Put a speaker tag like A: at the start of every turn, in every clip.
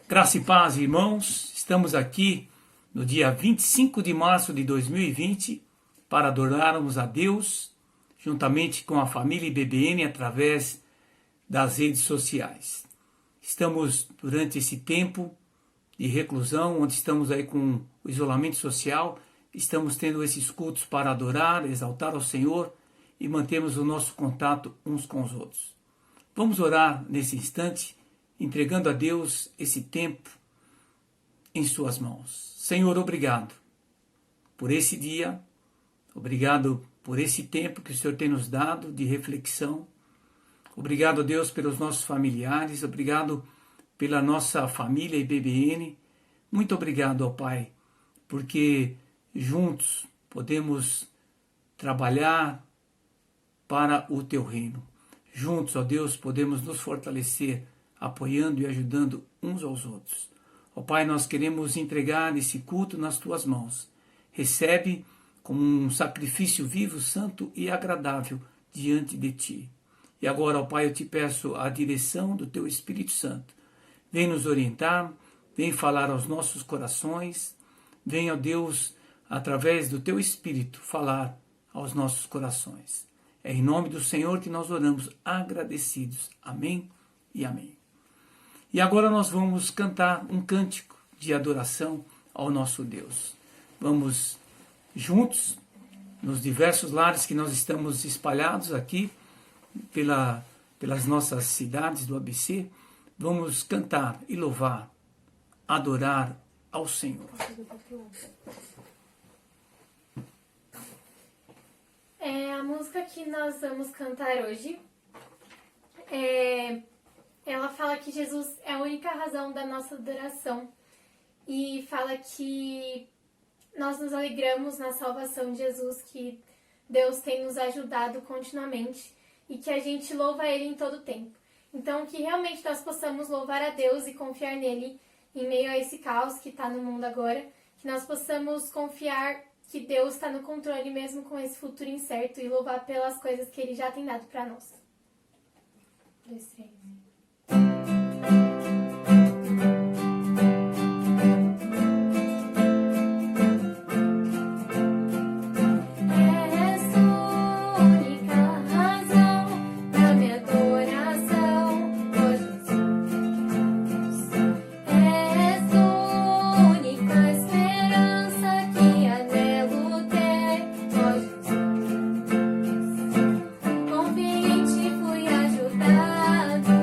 A: Graça e paz, irmãos. Estamos aqui no dia 25 de março de 2020 para adorarmos a Deus juntamente com a família IBBN através das redes sociais. Estamos durante esse tempo de reclusão, onde estamos aí com o isolamento social, estamos tendo esses cultos para adorar, exaltar ao Senhor e mantermos o nosso contato uns com os outros. Vamos orar nesse instante, entregando a Deus esse tempo em suas mãos. Senhor, obrigado por esse dia, obrigado por esse tempo que o Senhor tem nos dado de reflexão. Obrigado, Deus, pelos nossos familiares, obrigado pela nossa família IBBN. Muito obrigado, ó Pai, porque juntos podemos trabalhar para o Teu reino. Juntos, ó Deus, podemos nos fortalecer, apoiando e ajudando uns aos outros. Ó Pai, nós queremos entregar esse culto nas Tuas mãos. Recebe como um sacrifício vivo, santo e agradável diante de Ti. E agora, ó Pai, eu Te peço a direção do Teu Espírito Santo. Vem nos orientar, vem falar aos nossos corações, vem, ó Deus, através do Teu Espírito, falar aos nossos corações. É em nome do Senhor que nós oramos agradecidos. Amém e amém. E agora nós vamos cantar um cântico de adoração ao nosso Deus. Vamos juntos, nos diversos lares que nós estamos espalhados aqui, pelas nossas cidades do ABC, vamos cantar e louvar, adorar ao Senhor.
B: A música que nós vamos cantar hoje, ela fala que Jesus é a única razão da nossa adoração e fala que nós nos alegramos na salvação de Jesus, que Deus tem nos ajudado continuamente e que a gente louva Ele em todo tempo. Então, que realmente nós possamos louvar a Deus e confiar nele em meio a esse caos que está no mundo agora, que nós possamos confiar que Deus está no controle mesmo com esse futuro incerto e louvar pelas coisas que Ele já tem dado para nós. 2, 3.
C: Confiante fui ajudado.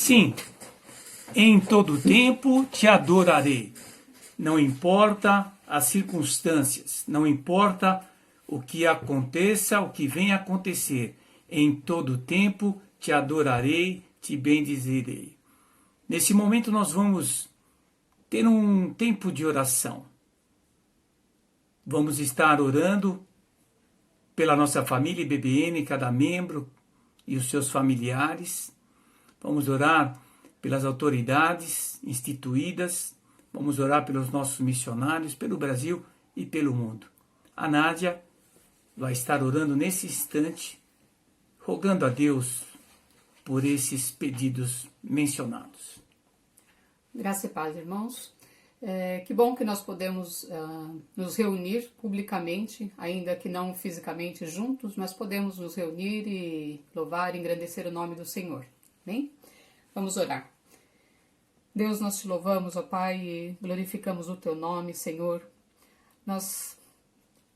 A: Sim, em todo tempo te adorarei. Não importa as circunstâncias, não importa o que aconteça, o que venha a acontecer. Em todo tempo te adorarei, te bendizerei. Nesse momento nós vamos ter um tempo de oração. Vamos estar orando pela nossa família IBBN, cada membro e os seus familiares. Vamos orar pelas autoridades instituídas. Vamos orar pelos nossos missionários, pelo Brasil e pelo mundo. A Nádia vai estar orando nesse instante, rogando a Deus por esses pedidos mencionados.
C: Graça e paz, irmãos. Que bom que nós podemos nos reunir publicamente, ainda que não fisicamente juntos, mas podemos nos reunir e louvar e engrandecer o nome do Senhor. Bem? Vamos orar. Deus, nós te louvamos, ó Pai, e glorificamos o teu nome, Senhor. Nós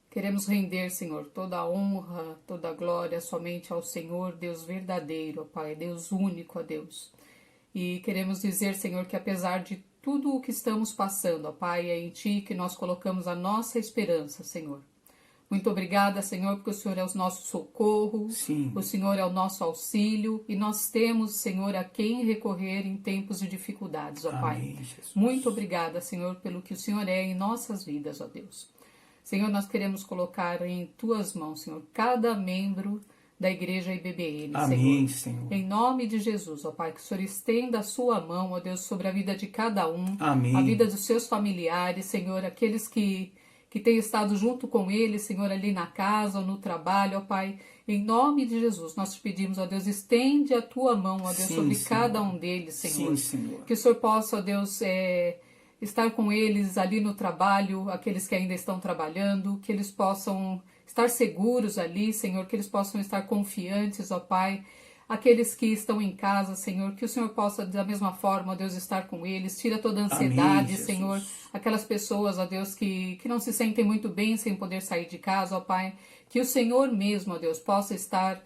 C: queremos render, Senhor, toda a honra, toda a glória somente ao Senhor, Deus verdadeiro, ó Pai, Deus único, ó Deus. E queremos dizer, Senhor, que apesar de tudo o que estamos passando, ó Pai, é em Ti que nós colocamos a nossa esperança, Senhor. Muito obrigada, Senhor, porque o Senhor é o nosso socorro,
A: Sim.
C: O Senhor é o nosso auxílio e nós temos, Senhor, a quem recorrer em tempos de dificuldades, ó Pai.
A: Amém, Jesus.
C: Muito obrigada, Senhor, pelo que o Senhor é em nossas vidas, ó Deus. Senhor, nós queremos colocar em Tuas mãos, Senhor, cada membro da Igreja IBBN,
A: Amém,
C: Senhor. Em nome de Jesus, ó Pai, que o Senhor estenda a sua mão, ó Deus, sobre a vida de cada um,
A: Amém.
C: a vida dos seus familiares, Senhor, aqueles que têm estado junto com eles, Senhor, ali na casa ou no trabalho, ó Pai. Em nome de Jesus, nós te pedimos, ó Deus, estende a tua mão, ó Deus,
A: Sim,
C: sobre
A: Senhor.
C: cada um deles, Senhor.
A: Sim, Senhor.
C: Que o Senhor possa, ó Deus, estar com eles ali no trabalho, aqueles que ainda estão trabalhando, que eles possam estar seguros ali, Senhor, que eles possam estar confiantes, ó Pai. Aqueles que estão em casa, Senhor, que o Senhor possa, da mesma forma, ó Deus, estar com eles. Tira toda a ansiedade,
A: Amém,
C: Senhor. Aquelas pessoas, ó Deus, que não se sentem muito bem sem poder sair de casa, ó Pai. Que o Senhor mesmo, ó Deus, possa estar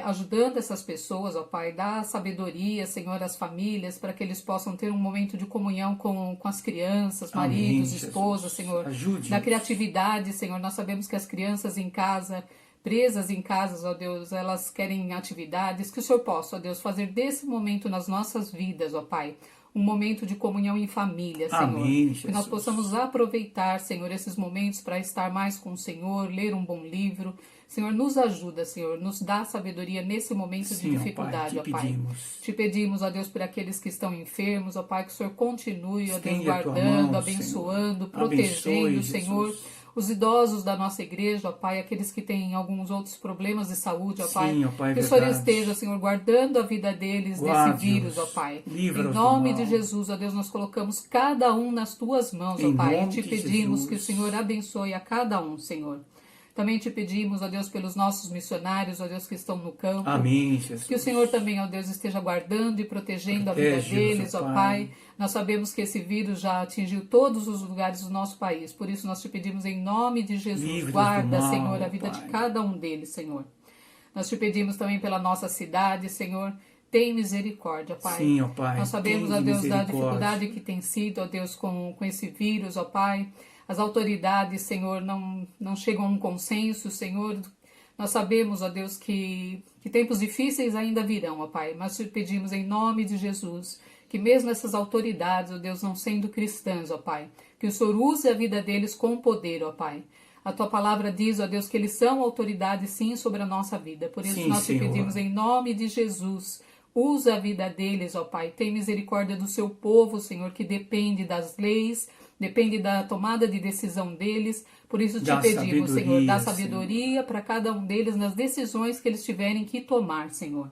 C: ajudando essas pessoas, ó Pai. Dá sabedoria, Senhor, às famílias, para que eles possam ter um momento de comunhão com as crianças, maridos,
A: Amém,
C: esposas,
A: Jesus.
C: Senhor.
A: Ajude-nos.
C: Da criatividade, Senhor. Nós sabemos que as crianças em casa, presas em casas, ó Deus, elas querem atividades, que o Senhor possa, ó Deus, fazer desse momento nas nossas vidas, ó Pai, um momento de comunhão em família, Senhor.
A: Amém,
C: que nós
A: Jesus.
C: possamos aproveitar, Senhor, esses momentos para estar mais com o Senhor, ler um bom livro. Senhor, nos ajuda, Senhor, nos dá sabedoria nesse momento de
A: Sim,
C: dificuldade, ó Pai. Te pedimos, ó Deus, por aqueles que estão enfermos, ó Pai, que o Senhor continue, ó Deus,
A: Estende a tua
C: guardando,
A: mão,
C: abençoando,
A: Senhor.
C: protegendo,
A: Abençoe,
C: Senhor.
A: Jesus.
C: Os idosos da nossa igreja, ó Pai, aqueles que têm alguns outros problemas de saúde, ó Pai.
A: Sim, ó Pai,
C: que o Senhor
A: verdade.
C: esteja, Senhor, guardando a vida deles desse
A: Guarde-os.
C: vírus, ó Pai.
A: Livra-os
C: Em
A: do
C: nome
A: mal.
C: de Jesus, ó Deus, nós colocamos cada um nas tuas mãos,
A: Em
C: ó Pai. E
A: nome
C: te
A: de
C: pedimos
A: Jesus.
C: que o Senhor abençoe a cada um, Senhor. Também te pedimos, ó Deus, pelos nossos missionários, ó Deus, que estão no campo.
A: Amém, Jesus.
C: Que o Senhor também, ó Deus, esteja guardando e protegendo a vida
A: Protege-os,
C: deles,
A: ó
C: ó
A: Pai.
C: Pai. Nós sabemos que esse vírus já atingiu todos os lugares do nosso país. Por isso nós te pedimos em nome de Jesus,
A: Livre-os do
C: guarda,
A: mal,
C: Senhor, a
A: ó
C: vida
A: Pai.
C: de cada um deles, Senhor. Nós te pedimos também pela nossa cidade, Senhor. Tem misericórdia, Pai.
A: Sim, ó Pai.
C: Nós sabemos, ó
A: Tende
C: Deus, da
A: misericórdia.
C: dificuldade que tem sido, ó Deus, com esse vírus, ó Pai. As autoridades, Senhor, não chegam a um consenso, Senhor. Nós sabemos, ó Deus, que tempos difíceis ainda virão, ó Pai. Mas te pedimos em nome de Jesus que mesmo essas autoridades, ó Deus, não sendo cristãs, ó Pai, que o Senhor use a vida deles com poder, ó Pai. A Tua palavra diz, ó Deus, que eles são autoridades sim sobre a nossa vida. Por isso
A: Sim,
C: nós te
A: Senhor.
C: pedimos em nome de Jesus. Usa a vida deles, ó Pai. Tem misericórdia do seu povo, Senhor, que depende das leis, depende da tomada de decisão deles. Por isso te
A: Dá
C: pedimos, Senhor, dá
A: sabedoria,
C: sabedoria para cada um deles nas decisões que eles tiverem que tomar, Senhor.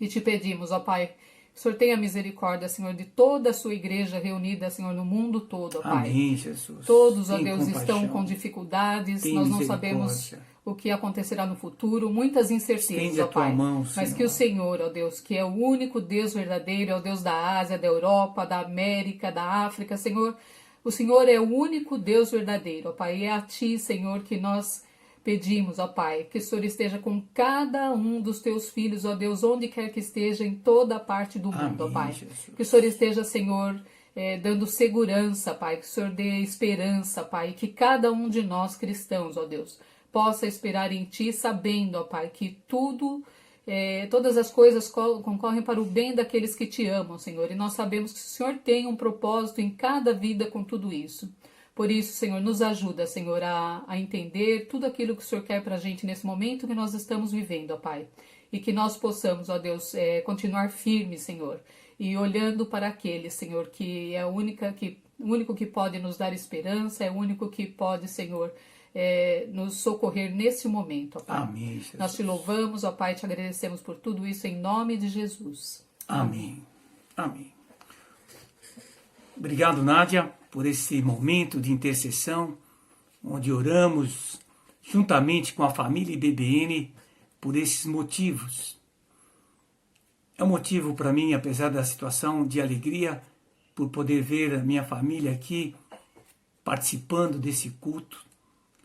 C: E te pedimos, ó Pai, que o Senhor tenha misericórdia, Senhor, de toda a sua igreja reunida, Senhor, no mundo todo, ó Pai.
A: Amém, Jesus.
C: Todos, ó
A: Tem
C: Deus, estão
A: compaixão.
C: com dificuldades,
A: Tem
C: nós não
A: misericórdia.
C: sabemos o que acontecerá no futuro, muitas incertezas,
A: Estende a
C: ó
A: tua
C: Pai.
A: mão,
C: Mas
A: Senhor.
C: que o Senhor, ó Deus, que é o único Deus verdadeiro, é o Deus da Ásia, da Europa, da América, da África, Senhor, o Senhor é o único Deus verdadeiro, ó Pai, e é a Ti, Senhor, que nós Pedimos, ó Pai, que o Senhor esteja com cada um dos teus filhos, ó Deus, onde quer que esteja, em toda a parte do mundo, ó
A: Amém,
C: Pai.
A: Jesus.
C: Que o Senhor esteja, Senhor, dando segurança, Pai, que o Senhor dê esperança, Pai, e que cada um de nós cristãos, ó Deus, possa esperar em Ti, sabendo, ó Pai, que todas as coisas concorrem para o bem daqueles que Te amam, Senhor, e nós sabemos que o Senhor tem um propósito em cada vida com tudo isso. Por isso, Senhor, nos ajuda, Senhor, a entender tudo aquilo que o Senhor quer para a gente nesse momento que nós estamos vivendo, ó Pai. E que nós possamos, ó Deus, continuar firmes, Senhor, e olhando para aquele, Senhor, que é o único que pode nos dar esperança, é o único que pode, Senhor, nos socorrer nesse momento, ó Pai.
A: Amém, Jesus.
C: Nós te louvamos, ó Pai, te agradecemos por tudo isso em nome de Jesus.
A: Amém. Amém. Obrigado, Nádia, por esse momento de intercessão, onde oramos juntamente com a família IBBN por esses motivos. É um motivo para mim, apesar da situação, de alegria, por poder ver a minha família aqui participando desse culto,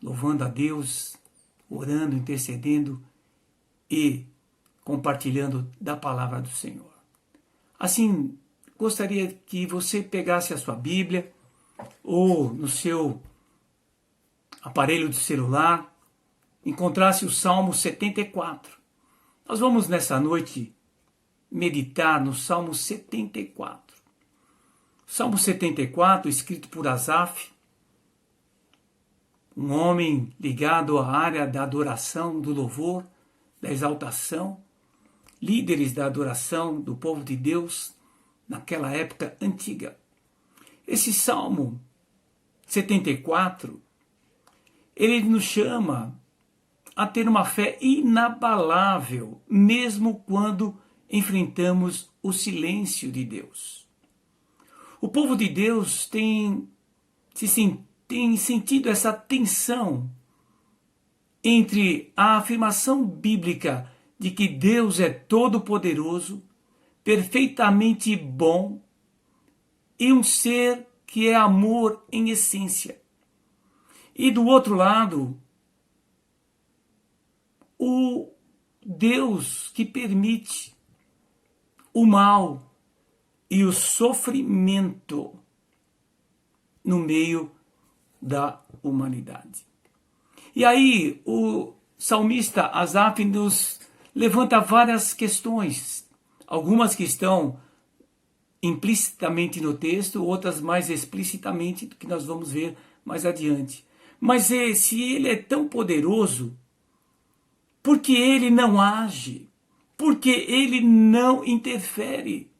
A: louvando a Deus, orando, intercedendo e compartilhando da palavra do Senhor. Assim, gostaria que você pegasse a sua Bíblia ou no seu aparelho de celular, encontrasse o Salmo 74. Nós vamos nessa noite meditar no Salmo 74. Salmo 74, escrito por Asaf, um homem ligado à área da adoração, do louvor, da exaltação, líderes da adoração do povo de Deus naquela época antiga. Esse Salmo 74, ele nos chama a ter uma fé inabalável, mesmo quando enfrentamos o silêncio de Deus. O povo de Deus tem sentido essa tensão entre a afirmação bíblica de que Deus é todo-poderoso, perfeitamente bom, e um ser que é amor em essência. E do outro lado, o Deus que permite o mal e o sofrimento no meio da humanidade. E aí o salmista Asaf nos levanta várias questões, algumas que estão implicitamente no texto, outras mais explicitamente, que nós vamos ver mais adiante. Mas se ele é tão poderoso, por que ele não age? Por que ele não interfere?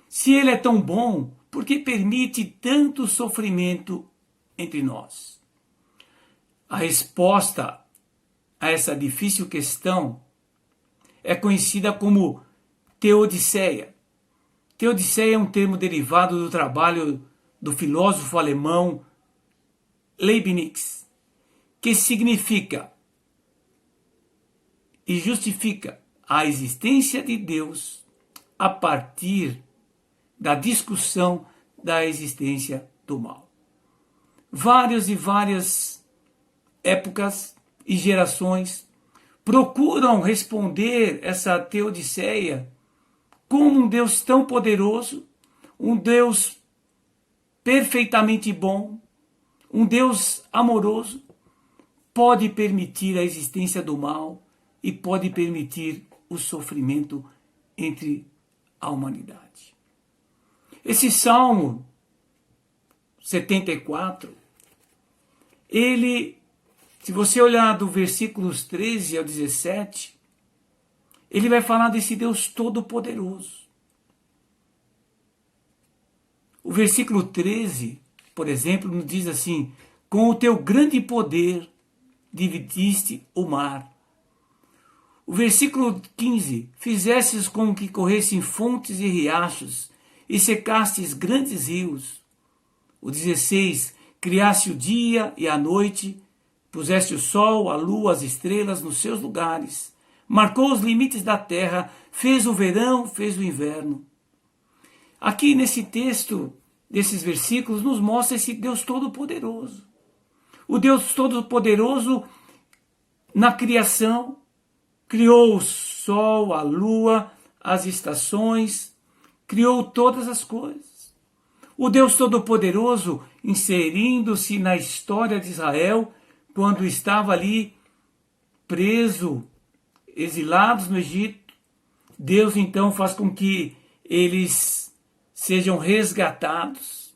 A: Se ele é tão bom, por que permite tanto sofrimento entre nós? A resposta a essa difícil questão é conhecida como teodiceia. Teodiceia é um termo derivado do trabalho do filósofo alemão Leibniz, que significa e justifica a existência de Deus a partir da discussão da existência do mal. Várias e várias épocas e gerações procuram responder essa teodiceia como um Deus tão poderoso, um Deus perfeitamente bom, um Deus amoroso, pode permitir a existência do mal e pode permitir o sofrimento entre a humanidade. Esse Salmo 74, ele, se você olhar do versículos 13 ao 17, ele vai falar desse Deus todo-poderoso. O versículo 13, por exemplo, nos diz assim: com o teu grande poder dividiste o mar. O versículo 15, fizestes com que corressem fontes e riachos, e secastes grandes rios. O 16, criaste o dia e a noite, puseste o sol, a lua, as estrelas nos seus lugares, marcou os limites da terra, fez o verão, fez o inverno. Aqui nesse texto, desses versículos, nos mostra esse Deus todo-poderoso. O Deus Todo-Poderoso, na criação, criou o sol, a lua, as estações, criou todas as coisas. O Deus Todo-Poderoso, inserindo-se na história de Israel, quando estava ali preso, exilados no Egito, Deus então faz com que eles sejam resgatados.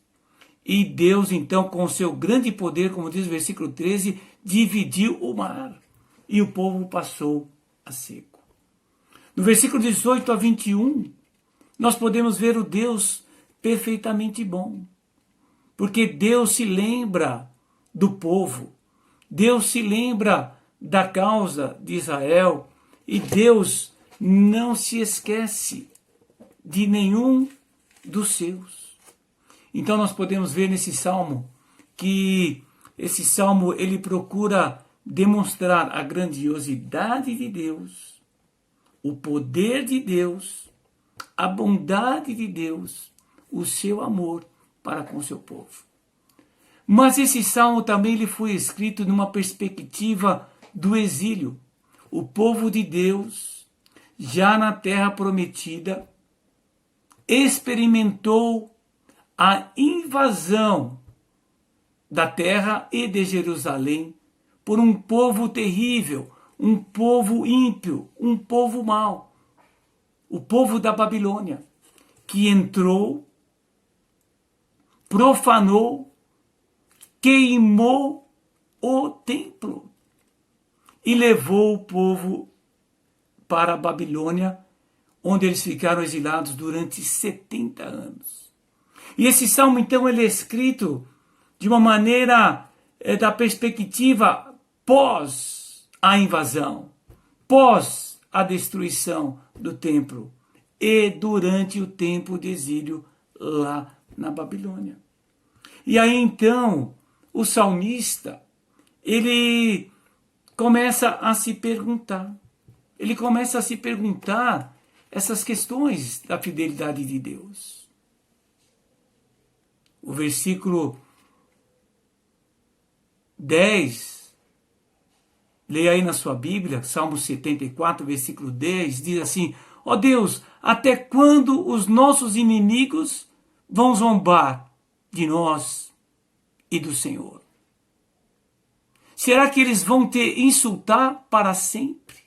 A: E Deus então, com seu grande poder, como diz o versículo 13, dividiu o mar e o povo passou a seco. No versículo 18 a 21, nós podemos ver o Deus perfeitamente bom, porque Deus se lembra do povo, Deus se lembra da causa de Israel e Deus não se esquece de nenhum dos seus. Então nós podemos ver nesse salmo que esse salmo ele procura demonstrar a grandiosidade de Deus, o poder de Deus, a bondade de Deus, o seu amor para com o seu povo. Mas esse salmo também ele foi escrito numa perspectiva do exílio. O povo de Deus, já na terra prometida, experimentou a invasão da terra e de Jerusalém por um povo terrível, um povo ímpio, um povo mau, o povo da Babilônia, que entrou, profanou, queimou o templo e levou o povo para a Babilônia, onde eles ficaram exilados durante 70 anos. E esse salmo, então, ele é escrito de uma maneira da perspectiva pós a invasão, pós a destruição do templo e durante o tempo de exílio lá na Babilônia. E aí, então, o salmista, ele começa a se perguntar, essas questões da fidelidade de Deus. O versículo 10, leia aí na sua Bíblia, Salmo 74, versículo 10, diz assim: ó Deus, até quando os nossos inimigos vão zombar de nós e do Senhor? Será que eles vão te insultar para sempre?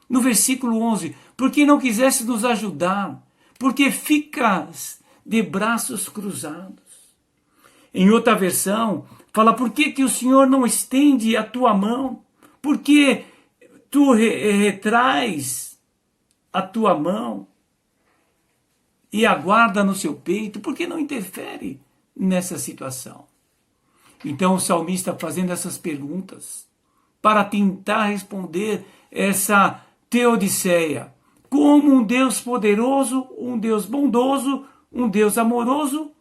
A: No versículo 11, por que não quiseste nos ajudar? Porque ficas de braços cruzados. Em outra versão, fala, por que o Senhor não estende a tua mão? Por que tu retrais a tua mão e aguarda no seu peito? Por que não interfere nessa situação? Então o salmista fazendo essas perguntas para tentar responder essa teodiceia. Como um Deus poderoso, um Deus bondoso, um Deus amoroso,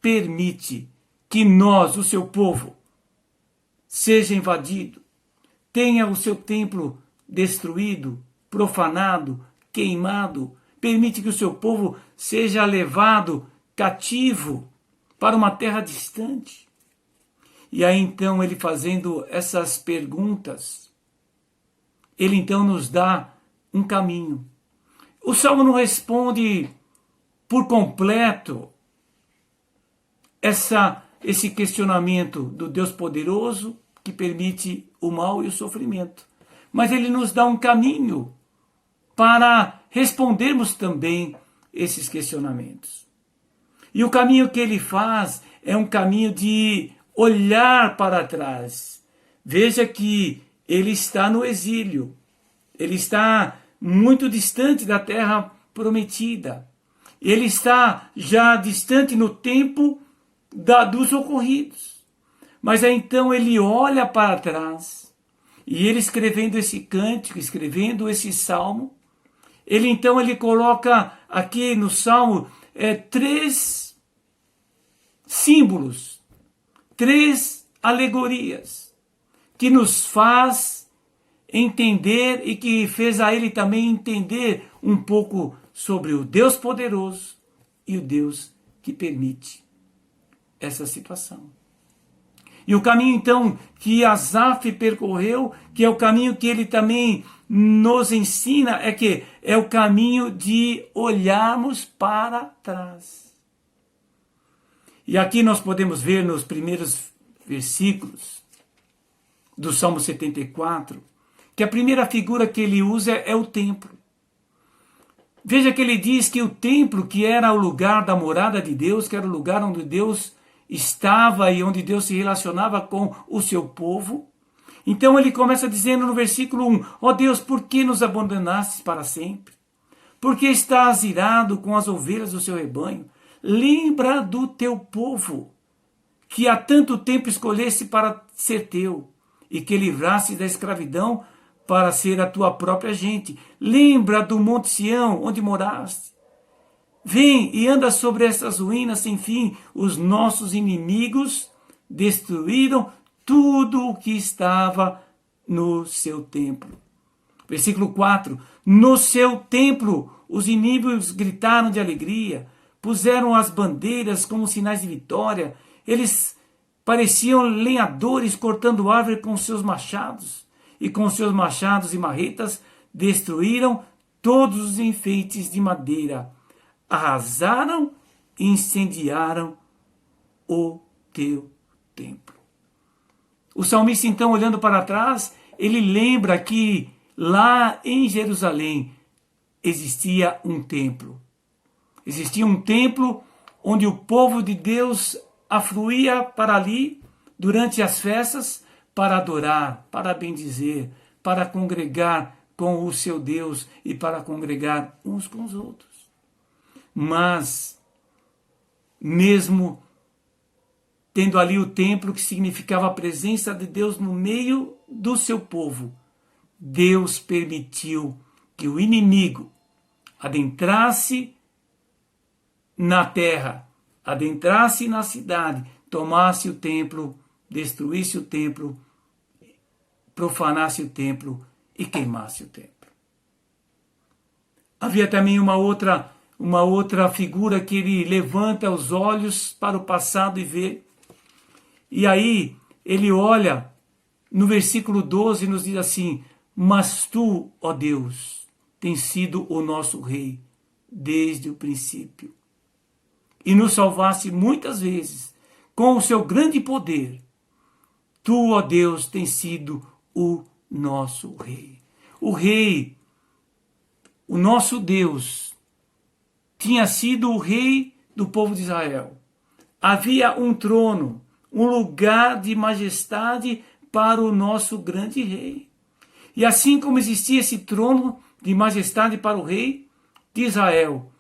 A: permite que nós, o seu povo, seja invadido, tenha o seu templo destruído, profanado, queimado, permite que o seu povo seja levado cativo para uma terra distante. E aí então ele fazendo essas perguntas, ele então nos dá um caminho. O Salmo não responde por completo esse questionamento do Deus poderoso que permite o mal e o sofrimento. Mas ele nos dá um caminho para respondermos também esses questionamentos. E o caminho que ele faz é um caminho de olhar para trás. Veja que ele está no exílio. Ele está muito distante da terra prometida. Ele está já distante no tempo dos ocorridos. Mas aí então ele olha para trás e ele escrevendo esse cântico, escrevendo esse salmo, ele coloca aqui no salmo 3 símbolos, 3 alegorias que nos faz entender e que fez a ele também entender um pouco sobre o Deus poderoso e o Deus que permite. essa situação. E o caminho, então, que Asaf percorreu, que é o caminho que ele também nos ensina, é o caminho de olharmos para trás. E aqui nós podemos ver nos primeiros versículos do Salmo 74, que a primeira figura que ele usa é o templo. Veja que ele diz que o templo, que era o lugar da morada de Deus, que era o lugar onde Deus estava e onde Deus se relacionava com o seu povo. Então ele começa dizendo no versículo 1, ó Deus, por que nos abandonastes para sempre? Por que estás irado com as ovelhas do seu rebanho? Lembra do teu povo, que há tanto tempo escolheste para ser teu, e que livraste da escravidão para ser a tua própria gente. Lembra do Monte Sião, onde moraste. Vem e anda sobre essas ruínas sem fim. Os nossos inimigos destruíram tudo o que estava no seu templo. Versículo 4. No seu templo os inimigos gritaram de alegria, puseram as bandeiras como sinais de vitória. Eles pareciam lenhadores cortando árvore com seus machados, e com seus machados e marretas destruíram todos os enfeites de madeira. Arrasaram e incendiaram o teu templo. O salmista, então, olhando para trás, ele lembra que lá em Jerusalém existia um templo. Existia um templo onde o povo de Deus afluía para ali durante as festas para adorar, para bendizer, para congregar com o seu Deus e para congregar uns com os outros. Mas, mesmo tendo ali o templo, que significava a presença de Deus no meio do seu povo, Deus permitiu que o inimigo adentrasse na terra, adentrasse na cidade, tomasse o templo, destruísse o templo, profanasse o templo e queimasse o templo. Havia também uma outra figura que ele levanta os olhos para o passado e vê. E aí ele olha no versículo 12 e nos diz assim: mas tu, ó Deus, tens sido o nosso rei desde o princípio. E nos salvaste muitas vezes com o seu grande poder. Tu, ó Deus, tens sido o nosso rei. O rei, o nosso Deus, tinha sido o rei do povo de Israel. Havia um trono, um lugar de majestade para o nosso grande rei. E assim como existia esse trono de majestade para o rei de Israel,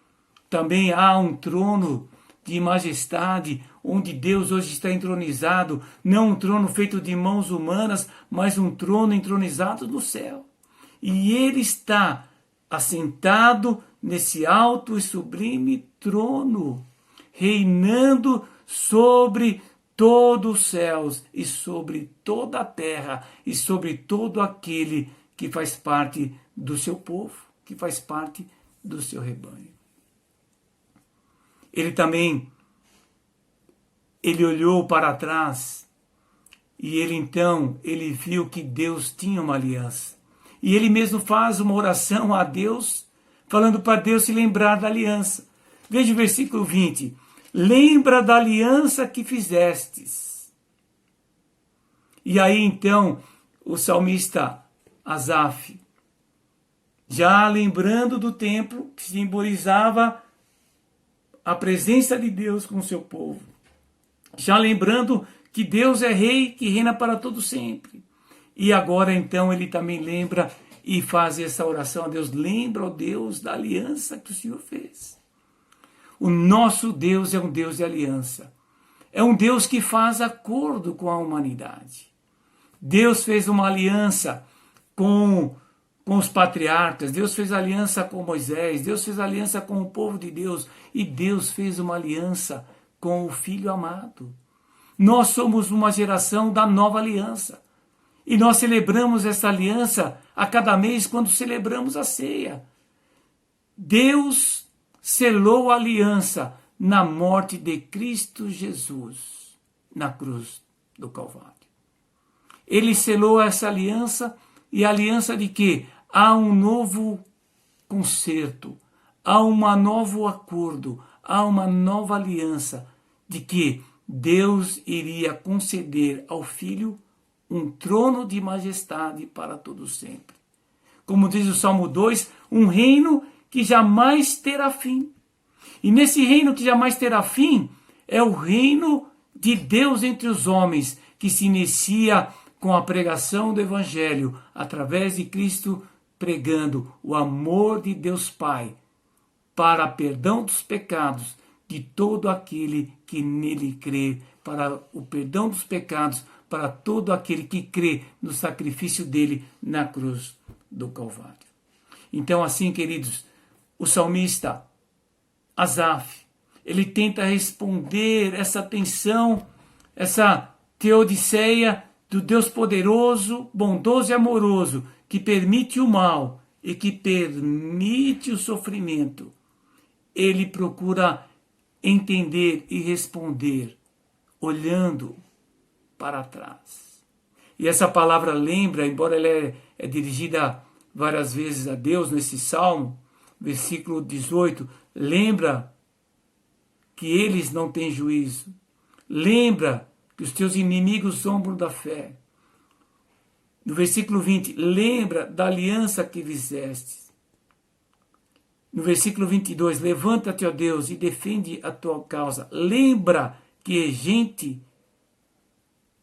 A: também há um trono de majestade onde Deus hoje está entronizado, não um trono feito de mãos humanas, mas um trono entronizado no céu. E ele está assentado nesse alto e sublime trono, reinando sobre todos os céus e sobre toda a terra e sobre todo aquele que faz parte do seu povo, que faz parte do seu rebanho. Ele olhou para trás e ele viu que Deus tinha uma aliança. E ele mesmo faz uma oração a Deus, falando para Deus se lembrar da aliança. Veja o versículo 20. Lembra da aliança que fizestes. E aí então o salmista Asaf, já lembrando do templo que simbolizava a presença de Deus com o seu povo, já lembrando que Deus é rei que reina para todo sempre. E agora então ele também lembra e faz essa oração a Deus. Lembra, ó Deus, da aliança que o Senhor fez. O nosso Deus é um Deus de aliança. É um Deus que faz acordo com a humanidade. Deus fez uma aliança com os patriarcas, Deus fez aliança com Moisés, Deus fez aliança com o povo de Deus e Deus fez uma aliança com o Filho amado. Nós somos uma geração da nova aliança e nós celebramos essa aliança a cada mês quando celebramos a ceia. Deus selou a aliança na morte de Cristo Jesus, na cruz do Calvário. Ele selou essa aliança, e a aliança de que há um novo concerto, há um novo acordo, há uma nova aliança, de que Deus iria conceder ao Filho um trono de majestade para todo sempre. Como diz o Salmo 2, um reino que jamais terá fim. E nesse reino que jamais terá fim, é o reino de Deus entre os homens, que se inicia com a pregação do Evangelho, através de Cristo pregando o amor de Deus Pai, para perdão dos pecados de todo aquele que nele crê, para o perdão dos pecados, para todo aquele que crê no sacrifício dele na cruz do Calvário. Então, assim, queridos, o salmista Asaf, ele tenta responder essa tensão, essa teodiceia do Deus poderoso, bondoso e amoroso, que permite o mal e que permite o sofrimento. Ele procura entender e responder olhando para trás. E essa palavra lembra, embora ela é dirigida várias vezes a Deus nesse salmo, versículo 18, lembra que eles não têm juízo. Lembra que os teus inimigos zombam da fé. No versículo 20, lembra da aliança que fizeste. No versículo 22, levanta-te, ó Deus, e defende a tua causa. Lembra que gente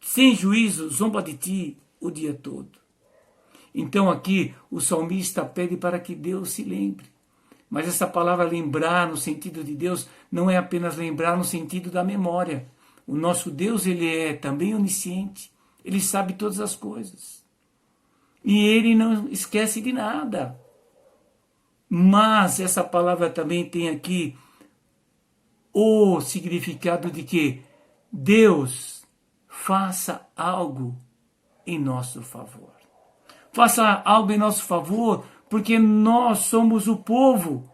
A: sem juízo zomba de ti o dia todo. Então aqui o salmista pede para que Deus se lembre. Mas essa palavra lembrar no sentido de Deus não é apenas lembrar no sentido da memória. O nosso Deus, ele é também onisciente. Ele sabe todas as coisas. E ele não esquece de nada. Mas essa palavra também tem aqui o significado de que Deus faça algo em nosso favor. Faça algo em nosso favor, porque nós somos o povo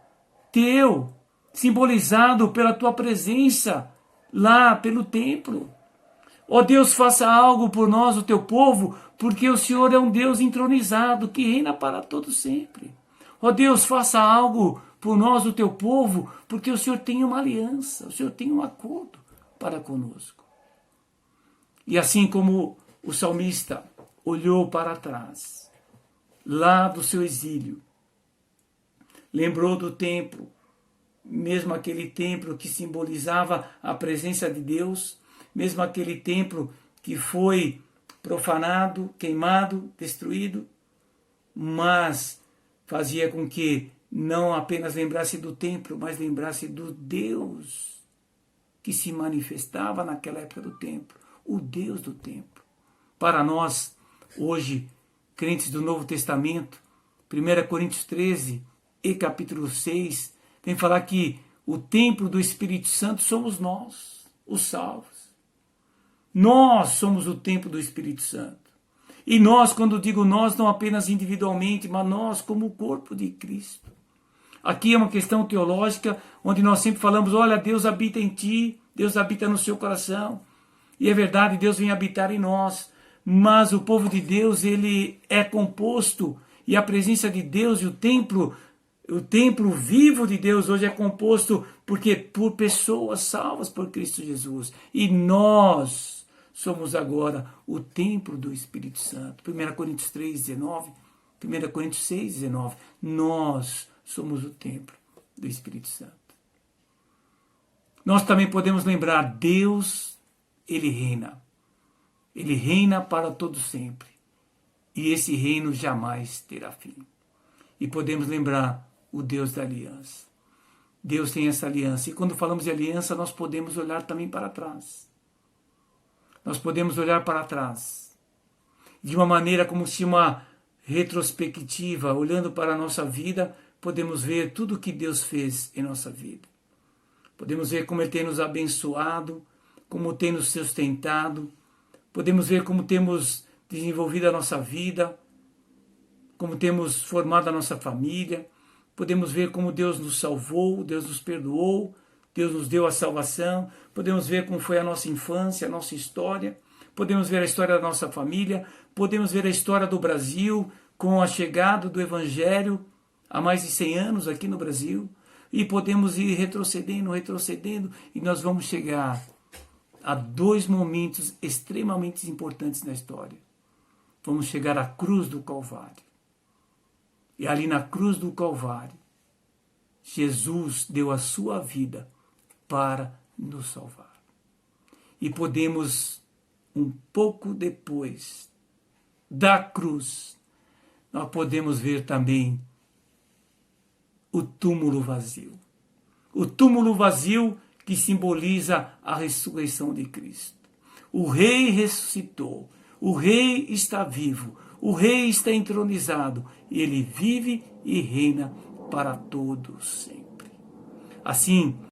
A: teu, simbolizado pela tua presença lá pelo templo. Ó Deus, faça algo por nós, o teu povo, porque o Senhor é um Deus entronizado, que reina para todo sempre. Ó Deus, faça algo por nós, o teu povo, porque o Senhor tem uma aliança, o Senhor tem um acordo para conosco. E assim como o salmista olhou para trás, lá do seu exílio, lembrou do templo, mesmo aquele templo que simbolizava a presença de Deus, mesmo aquele templo que foi profanado, queimado, destruído, mas fazia com que não apenas lembrasse do templo, mas lembrasse do Deus que se manifestava naquela época do templo, o Deus do templo. Para nós, hoje, crentes do Novo Testamento, 1 Coríntios 13 e capítulo 6, vem falar que o templo do Espírito Santo somos nós, os salvos. Nós somos o templo do Espírito Santo. E nós, quando digo nós, não apenas individualmente, mas nós como o corpo de Cristo. Aqui é uma questão teológica, onde nós sempre falamos, olha, Deus habita em ti, Deus habita no seu coração. E é verdade, Deus vem habitar em nós. Mas o povo de Deus, ele é composto, e a presença de Deus e o templo vivo de Deus hoje é composto por pessoas salvas por Cristo Jesus. E nós somos agora o templo do Espírito Santo. 1 Coríntios 3, 19, 1 Coríntios 6, 19. Nós somos o templo do Espírito Santo. Nós também podemos lembrar, Deus, ele reina. Ele reina para todo sempre. E esse reino jamais terá fim. E podemos lembrar o Deus da aliança. Deus tem essa aliança. E quando falamos de aliança, nós podemos olhar também para trás. Nós podemos olhar para trás. De uma maneira como se uma retrospectiva, olhando para a nossa vida, podemos ver tudo o que Deus fez em nossa vida. Podemos ver como Ele tem nos abençoado, como tem nos sustentado. Podemos ver como temos desenvolvido a nossa vida, como temos formado a nossa família. Podemos ver como Deus nos salvou, Deus nos perdoou, Deus nos deu a salvação, podemos ver como foi a nossa infância, a nossa história, podemos ver a história da nossa família, podemos ver a história do Brasil com a chegada do Evangelho há mais de 100 anos aqui no Brasil, e podemos ir retrocedendo, e nós vamos chegar a 2 momentos extremamente importantes na história. Vamos chegar à cruz do Calvário. E ali na cruz do Calvário, Jesus deu a sua vida para nos salvar. E podemos, um pouco depois da cruz, nós podemos ver também o túmulo vazio. O túmulo vazio que simboliza a ressurreição de Cristo. O Rei ressuscitou, o Rei está vivo, o Rei está entronizado, e Ele vive e reina para todos sempre. Assim,